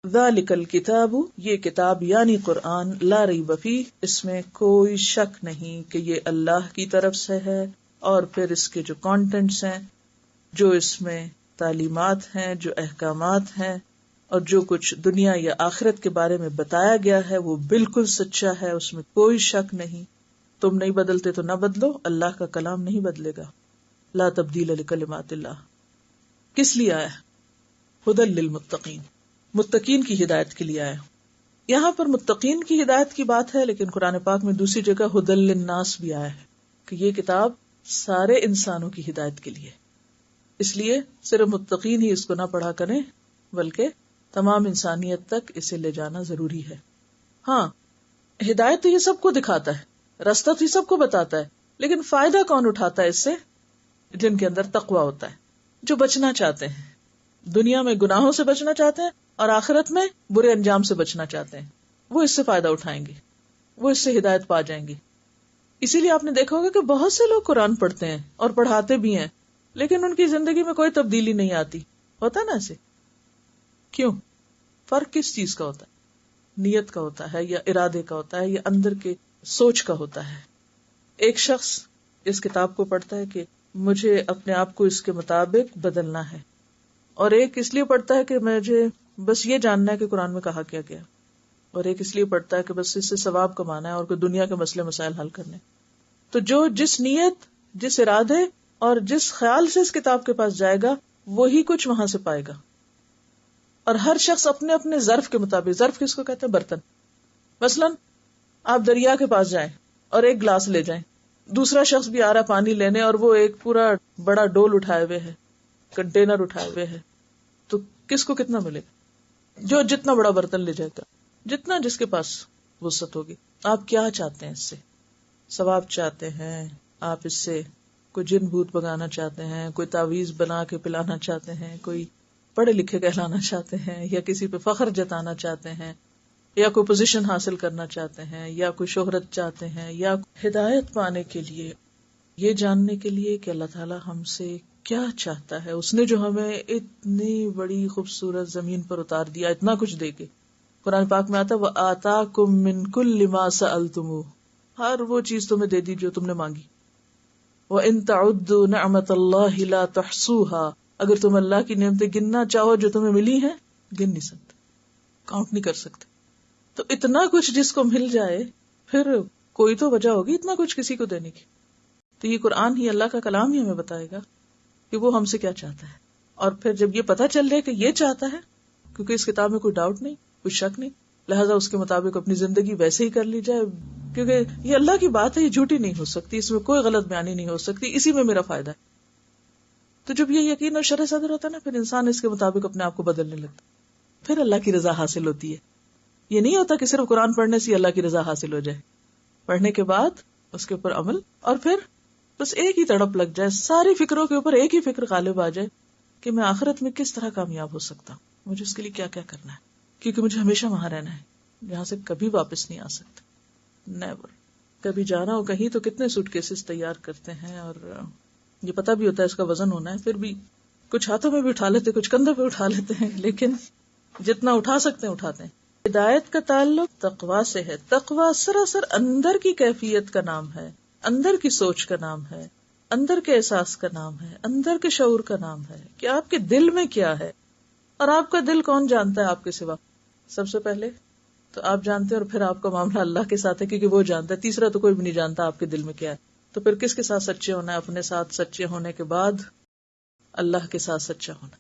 ذالک الکتاب، یہ کتاب یعنی قرآن، لا ریب فیہ، اس میں کوئی شک نہیں کہ یہ اللہ کی طرف سے ہے، اور پھر اس کے جو کانٹینٹس ہیں، جو اس میں تعلیمات ہیں، جو احکامات ہیں، اور جو کچھ دنیا یا آخرت کے بارے میں بتایا گیا ہے وہ بالکل سچا ہے، اس میں کوئی شک نہیں۔ تم نہیں بدلتے تو نہ بدلو، اللہ کا کلام نہیں بدلے گا۔ لا تبدیل لکلمات اللہ۔ کس لیے آیا؟ ھدی للمتقین، متقین کی ہدایت کے لیے آیا۔ یہاں پر متقین کی ہدایت کی بات ہے، لیکن قرآن پاک میں دوسری جگہ ھدی للناس بھی آیا ہے کہ یہ کتاب سارے انسانوں کی ہدایت کے لیے، اس لیے صرف متقین ہی اس کو نہ پڑھا کریں بلکہ تمام انسانیت تک اسے لے جانا ضروری ہے۔ ہاں، ہدایت تو یہ سب کو دکھاتا ہے، راستہ تو یہ سب کو بتاتا ہے، لیکن فائدہ کون اٹھاتا ہے اس سے؟ جن کے اندر تقویٰ ہوتا ہے، جو بچنا چاہتے ہیں، دنیا میں گناہوں سے بچنا چاہتے ہیں اور آخرت میں برے انجام سے بچنا چاہتے ہیں، وہ اس سے فائدہ اٹھائیں گے، وہ اس سے ہدایت پا جائیں گے۔ اسی لیے آپ نے دیکھا ہوگا کہ بہت سے لوگ قرآن پڑھتے ہیں اور پڑھاتے بھی ہیں، لیکن ان کی زندگی میں کوئی تبدیلی نہیں آتی، ہوتا نا ایسے؟ کیوں؟ فرق کس چیز کا ہوتا ہے؟ نیت کا ہوتا ہے یا ارادے کا ہوتا ہے یا اندر کے سوچ کا ہوتا ہے۔ ایک شخص اس کتاب کو پڑھتا ہے کہ مجھے اپنے آپ کو اس کے مطابق بدلنا ہے، اور ایک اس لیے پڑھتا ہے کہ مجھے بس یہ جاننا ہے کہ قرآن میں کہا کیا گیا، اور ایک اس لیے پڑھتا ہے کہ بس اس سے ثواب کمانا ہے اور کوئی دنیا کے مسئلے مسائل حل کرنے۔ تو جو جس نیت، جس ارادے اور جس خیال سے اس کتاب کے پاس جائے گا وہی کچھ وہاں سے پائے گا۔ اور ہر شخص اپنے اپنے ظرف کے مطابق، ظرف کس کو کہتے ہیں؟ برتن۔ مثلا آپ دریا کے پاس جائیں اور ایک گلاس لے جائیں، دوسرا شخص بھی آ رہا پانی لینے اور وہ ایک پورا بڑا ڈول اٹھائے ہوئے ہے، کنٹینر اٹھائے ہوئے ہے، تو کس کو کتنا ملے گا؟ جو جتنا بڑا برتن لے جائے گا، جتنا جس کے پاس وسعت ہوگی۔ آپ کیا چاہتے ہیں اس سے؟ ثواب چاہتے ہیں؟ آپ اس سے کوئی جن بھوت بگانا چاہتے ہیں، کوئی تعویذ بنا کے پلانا چاہتے ہیں، کوئی پڑھے لکھے کہلانا چاہتے ہیں، یا کسی پہ فخر جتانا چاہتے ہیں، یا کوئی پوزیشن حاصل کرنا چاہتے ہیں، یا کوئی شہرت چاہتے ہیں، یا ہدایت پانے کے لیے، یہ جاننے کے لیے کہ اللہ تعالیٰ ہم سے کیا چاہتا ہے۔ اس نے جو ہمیں اتنی بڑی خوبصورت زمین پر اتار دیا، اتنا کچھ دے کے، قرآن پاک میں آتا ہے وَآتَاكُم مِّن كُلِّ مَا سَأَلْتُمُوهُ، ہر وہ چیز تمہیں دے دی جو تم نے مانگی۔ وَإِن تَعُدُّوا نِعْمَتَ اللَّهِ لَا تُحْصُوهَا، اگر تم اللہ کی نعمتیں گننا چاہو جو تمہیں ملی ہیں، گن نہیں سکتے، کاؤنٹ نہیں کر سکتے۔ تو اتنا کچھ جس کو مل جائے، پھر کوئی تو وجہ ہوگی اتنا کچھ کسی کو دینے کی۔ تو یہ قرآن ہی، اللہ کا کلام ہی ہمیں بتائے گا کہ وہ ہم سے کیا چاہتا ہے۔ اور پھر جب یہ پتہ چل جائے کہ یہ چاہتا ہے، کیونکہ اس کتاب میں کوئی ڈاؤٹ نہیں، کوئی شک نہیں، لہٰذا اس کے مطابق اپنی زندگی ویسے ہی کر لی جائے، کیونکہ یہ اللہ کی بات ہے، یہ جھوٹی نہیں ہو سکتی، اس میں کوئی غلط بیانی نہیں ہو سکتی، اسی میں میرا فائدہ ہے۔ تو جب یہ یقین اور شرح صدر ہوتا ہے نا، پھر انسان اس کے مطابق اپنے آپ کو بدلنے لگتا، پھر اللہ کی رضا حاصل ہوتی ہے۔ یہ نہیں ہوتا کہ صرف قرآن پڑھنے سے اللہ کی رضا حاصل ہو جائے، پڑھنے کے بعد اس کے اوپر عمل، اور پھر بس ایک ہی تڑپ لگ جائے، ساری فکروں کے اوپر ایک ہی فکر غالب آ جائے کہ میں آخرت میں کس طرح کامیاب ہو سکتا ہوں، مجھے اس کے لیے کیا کیا کرنا ہے، کیونکہ مجھے ہمیشہ وہاں رہنا ہے، یہاں سے کبھی واپس نہیں آ سکتا، نیور۔ کبھی جانا ہو کہیں تو کتنے سوٹ کیسز تیار کرتے ہیں، اور یہ پتہ بھی ہوتا ہے اس کا وزن ہونا ہے، پھر بھی کچھ ہاتھوں میں بھی اٹھا لیتے، کچھ کندھوں پہ اٹھا لیتے ہیں، لیکن جتنا اٹھا سکتے ہیں اٹھاتے ہیں۔ ہدایت کا تعلق تقویٰ سے ہے۔ تقویٰ سراسر اندر کی کیفیت کا نام ہے، اندر کی سوچ کا نام ہے، اندر کے احساس کا نام ہے، اندر کے شعور کا نام ہے کہ آپ کے دل میں کیا ہے، اور آپ کا دل کون جانتا ہے آپ کے سوا؟ سب سے پہلے تو آپ جانتے ہیں، اور پھر آپ کا معاملہ اللہ کے ساتھ ہے کیونکہ وہ جانتا ہے، تیسرا تو کوئی بھی نہیں جانتا آپ کے دل میں کیا ہے۔ تو پھر کس کے ساتھ سچے ہونا ہے؟ اپنے ساتھ سچے ہونے کے بعد اللہ کے ساتھ سچا ہونا۔